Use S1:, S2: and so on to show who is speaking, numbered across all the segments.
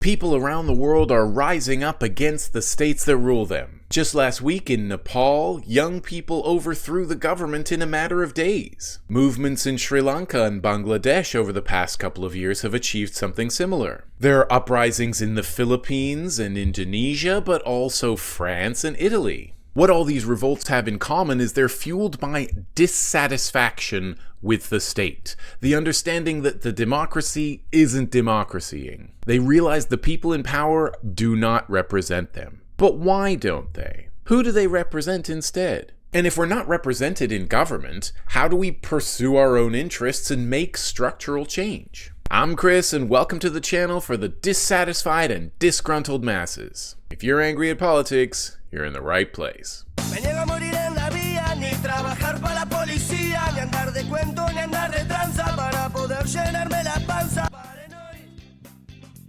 S1: People around the world are rising up against the states that rule them. Just last week in Nepal, young people overthrew the government in a matter of days. Movements in Sri Lanka and Bangladesh over the past couple of years have achieved something similar. There are uprisings in the Philippines and Indonesia, but also France and Italy. What all these revolts have in common is they're fueled by dissatisfaction with the state. The understanding that the democracy isn't democracying. They realize the people in power do not represent them. But why don't they? Who do they represent instead? And if we're not represented in government, how do we pursue our own interests and make structural change? I'm Chris, and welcome to the channel for the dissatisfied and disgruntled masses. If you're angry at politics, you're in the right place.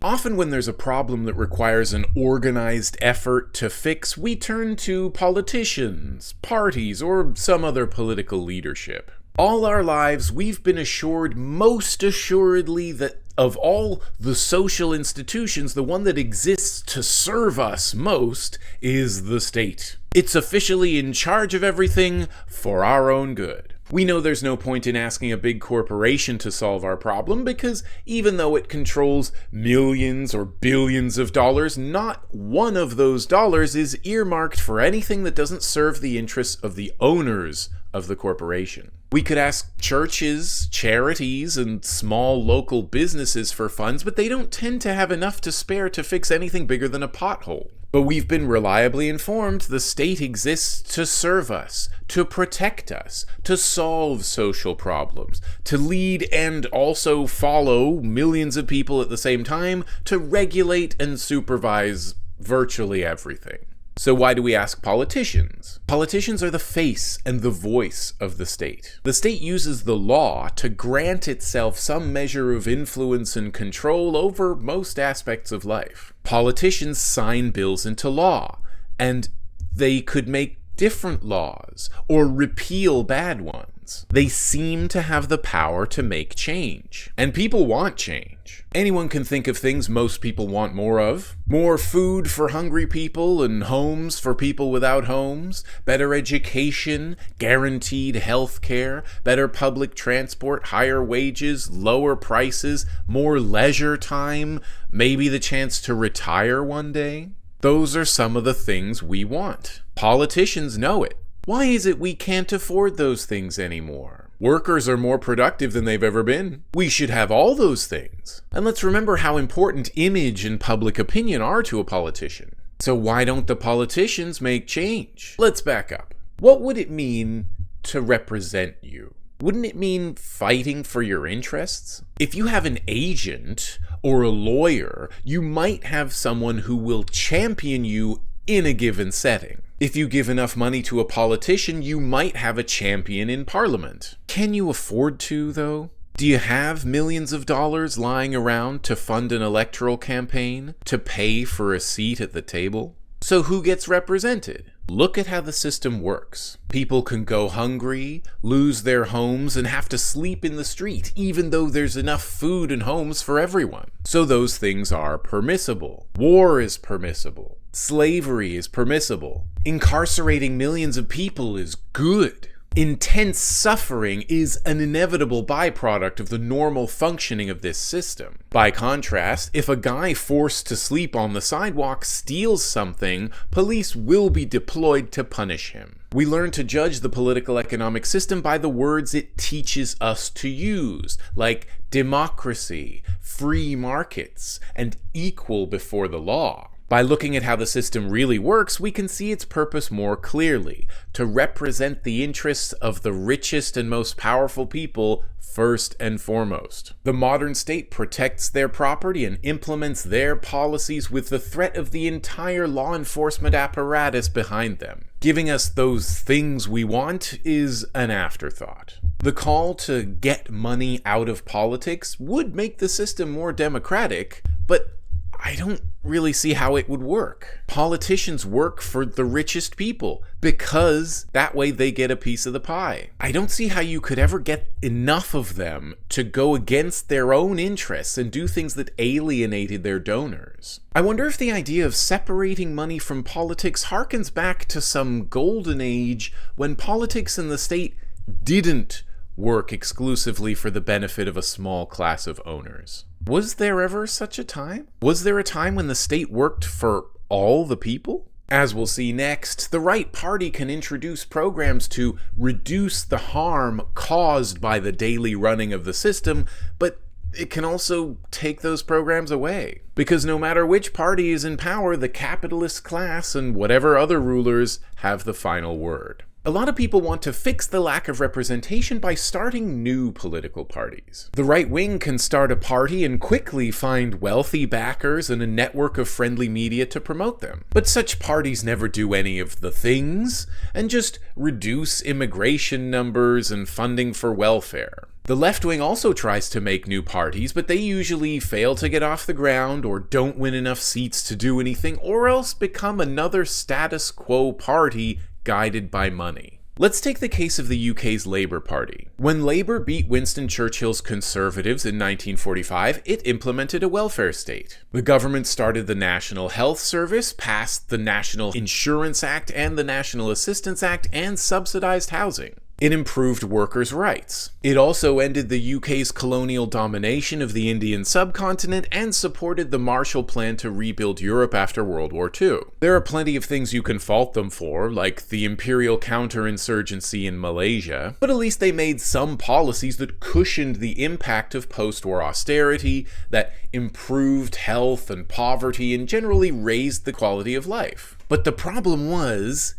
S1: Often when there's a problem that requires an organized effort to fix, we turn to politicians, parties, or some other political leadership. All our lives, we've been assured most assuredly that of all the social institutions, the one that exists to serve us most is the state. It's officially in charge of everything for our own good. We know there's no point in asking a big corporation to solve our problem because even though it controls millions or billions of dollars, not one of those dollars is earmarked for anything that doesn't serve the interests of the owners of the corporation. We could ask churches, charities, and small local businesses for funds, but they don't tend to have enough to spare to fix anything bigger than a pothole. But we've been reliably informed the state exists to serve us, to protect us, to solve social problems, to lead and also follow millions of people at the same time, to regulate and supervise virtually everything. So why do we ask politicians? Politicians are the face and the voice of the state. The state uses the law to grant itself some measure of influence and control over most aspects of life. Politicians sign bills into law, and they could make different laws or repeal bad ones. They seem to have the power to make change. And people want change. Anyone can think of things most people want more of. More food for hungry people and homes for people without homes. Better education, guaranteed health care, better public transport, higher wages, lower prices, more leisure time, maybe the chance to retire one day. Those are some of the things we want. Politicians know it. Why is it we can't afford those things anymore? Workers are more productive than they've ever been. We should have all those things. And let's remember how important image and public opinion are to a politician. So why don't the politicians make change? Let's back up. What would it mean to represent you? Wouldn't it mean fighting for your interests? If you have an agent or a lawyer, you might have someone who will champion you in a given setting. If you give enough money to a politician, you might have a champion in parliament. Can you afford to, though? Do you have millions of dollars lying around to fund an electoral campaign, to pay for a seat at the table? So who gets represented? Look at how the system works. People can go hungry, lose their homes, and have to sleep in the street, even though there's enough food and homes for everyone. So those things are permissible. War is permissible. Slavery is permissible. Incarcerating millions of people is good. Intense suffering is an inevitable byproduct of the normal functioning of this system. By contrast, if a guy forced to sleep on the sidewalk steals something, police will be deployed to punish him. We learn to judge the political economic system by the words it teaches us to use, like democracy, free markets, and equal before the law. By looking at how the system really works, we can see its purpose more clearly, to represent the interests of the richest and most powerful people first and foremost. The modern state protects their property and implements their policies with the threat of the entire law enforcement apparatus behind them. Giving us those things we want is an afterthought. The call to get money out of politics would make the system more democratic, but I don't really see how it would work. Politicians work for the richest people because that way they get a piece of the pie. I don't see how you could ever get enough of them to go against their own interests and do things that alienated their donors. I wonder if the idea of separating money from politics harkens back to some golden age when politics and the state didn't work exclusively for the benefit of a small class of owners. Was there ever such a time? Was there a time when the state worked for all the people? As we'll see next, the right party can introduce programs to reduce the harm caused by the daily running of the system, but it can also take those programs away. Because no matter which party is in power, the capitalist class and whatever other rulers have the final word. A lot of people want to fix the lack of representation by starting new political parties. The right wing can start a party and quickly find wealthy backers and a network of friendly media to promote them. But such parties never do any of the things, and just reduce immigration numbers and funding for welfare. The left wing also tries to make new parties, but they usually fail to get off the ground or don't win enough seats to do anything, or else become another status quo party guided by money. Let's take the case of the UK's Labour Party. When Labour beat Winston Churchill's Conservatives in 1945, it implemented a welfare state. The government started the National Health Service, passed the National Insurance Act and the National Assistance Act, and subsidised housing. It improved workers' rights. It also ended the UK's colonial domination of the Indian subcontinent and supported the Marshall Plan to rebuild Europe after World War II. There are plenty of things you can fault them for, like the imperial counterinsurgency in Malaysia, but at least they made some policies that cushioned the impact of post-war austerity, that improved health and poverty, and generally raised the quality of life. But the problem was,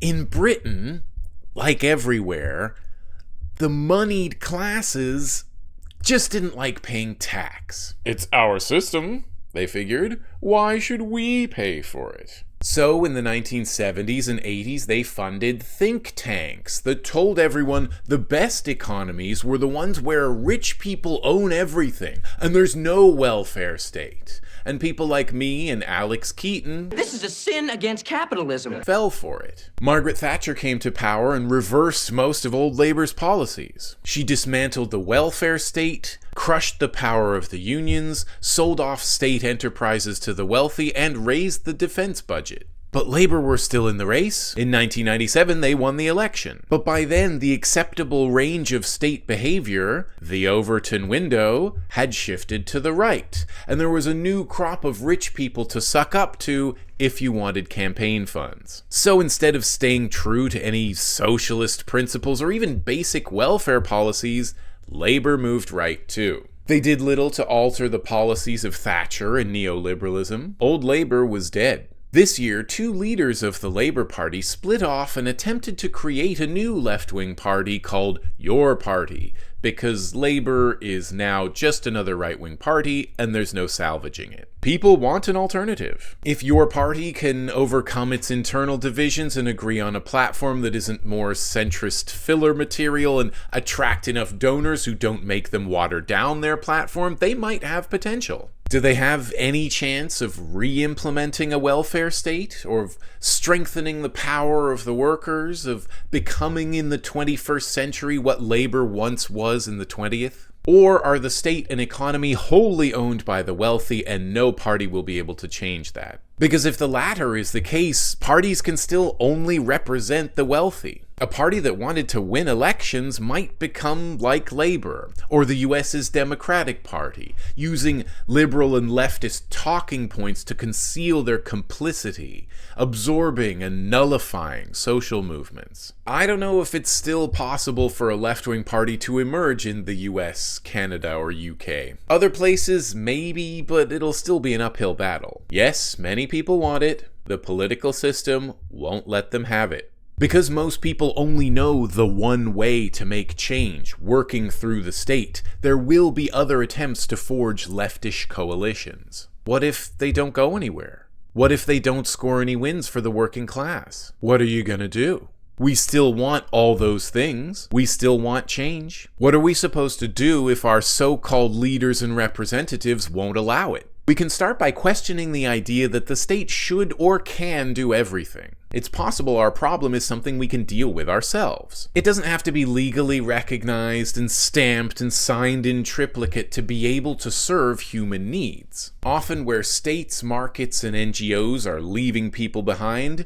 S1: in Britain, like everywhere, the moneyed classes just didn't like paying tax. It's our system, they figured. Why should we pay for it? So in the 1970s and 80s, they funded think tanks that told everyone the best economies were the ones where rich people own everything and there's no welfare state. And people like me and Alex Keaton,
S2: this is a sin against capitalism,
S1: fell for it. Margaret Thatcher came to power and reversed most of old Labour's policies. She dismantled the welfare state, crushed the power of the unions, sold off state enterprises to the wealthy, and raised the defense budget. But Labour were still in the race. In 1997, they won the election. But by then, the acceptable range of state behavior, the Overton window, had shifted to the right, and there was a new crop of rich people to suck up to if you wanted campaign funds. So instead of staying true to any socialist principles or even basic welfare policies, Labour moved right too. They did little to alter the policies of Thatcher and neoliberalism. Old Labour was dead. This year, two leaders of the Labour Party split off and attempted to create a new left-wing party called Your Party, because Labour is now just another right-wing party and there's no salvaging it. People want an alternative. If Your Party can overcome its internal divisions and agree on a platform that isn't more centrist filler material and attract enough donors who don't make them water down their platform, they might have potential. Do they have any chance of re-implementing a welfare state, or of strengthening the power of the workers, of becoming in the 21st century what Labour once was in the 20th? Or are the state and economy wholly owned by the wealthy and no party will be able to change that? Because if the latter is the case, parties can still only represent the wealthy. A party that wanted to win elections might become like Labour, or the US's Democratic Party, using liberal and leftist talking points to conceal their complicity, absorbing and nullifying social movements. I don't know if it's still possible for a left-wing party to emerge in the US, Canada, or UK. Other places, maybe, but it'll still be an uphill battle. Yes, many people want it. The political system won't let them have it. Because most people only know the one way to make change, working through the state, there will be other attempts to forge leftish coalitions. What if they don't go anywhere? What if they don't score any wins for the working class? What are you gonna do? We still want all those things. We still want change. What are we supposed to do if our so-called leaders and representatives won't allow it? We can start by questioning the idea that the state should or can do everything. It's possible our problem is something we can deal with ourselves. It doesn't have to be legally recognized and stamped and signed in triplicate to be able to serve human needs. Often where states, markets, and NGOs are leaving people behind,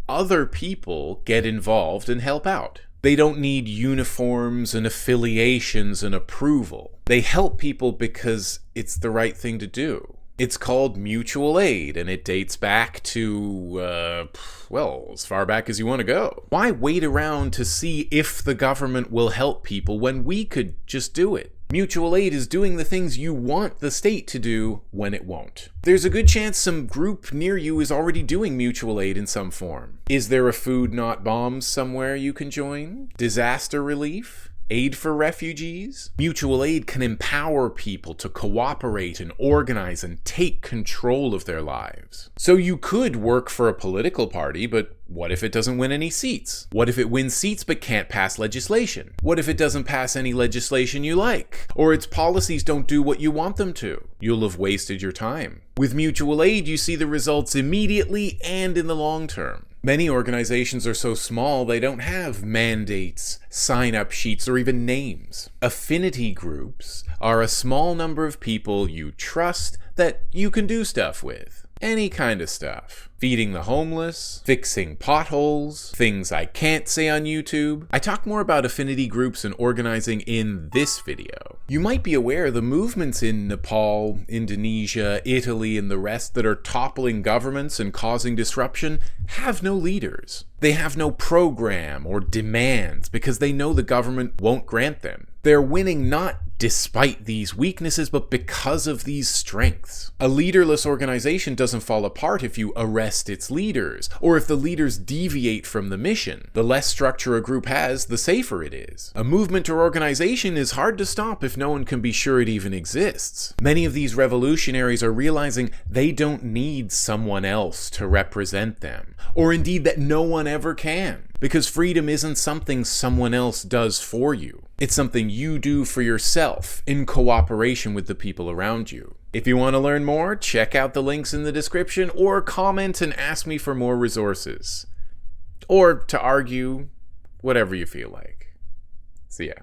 S1: other people get involved and help out. They don't need uniforms and affiliations and approval. They help people because it's the right thing to do. It's called mutual aid, and it dates back to, well, as far back as you want to go. Why wait around to see if the government will help people when we could just do it? Mutual aid is doing the things you want the state to do when it won't. There's a good chance some group near you is already doing mutual aid in some form. Is there a food not bombs somewhere you can join? Disaster relief? Aid for refugees? Mutual aid can empower people to cooperate and organize and take control of their lives. So you could work for a political party, but what if it doesn't win any seats? What if it wins seats but can't pass legislation? What if it doesn't pass any legislation you like? Or its policies don't do what you want them to? You'll have wasted your time. With mutual aid, you see the results immediately and in the long term. Many organizations are so small they don't have mandates, sign-up sheets, or even names. Affinity groups are a small number of people you trust that you can do stuff with. Any kind of stuff. Feeding the homeless, fixing potholes, things I can't say on YouTube. I talk more about affinity groups and organizing in this video. You might be aware the movements in Nepal, Indonesia, Italy, and the rest that are toppling governments and causing disruption have no leaders. They have no program or demands because they know the government won't grant them. They're winning not despite these weaknesses, but because of these strengths. A leaderless organization doesn't fall apart if you arrest its leaders, or if the leaders deviate from the mission. The less structure a group has, the safer it is. A movement or organization is hard to stop if no one can be sure it even exists. Many of these revolutionaries are realizing they don't need someone else to represent them, or indeed that no one ever can, because freedom isn't something someone else does for you. It's something you do for yourself in cooperation with the people around you. If you want to learn more, check out the links in the description or comment and ask me for more resources. Or to argue, whatever you feel like. See ya.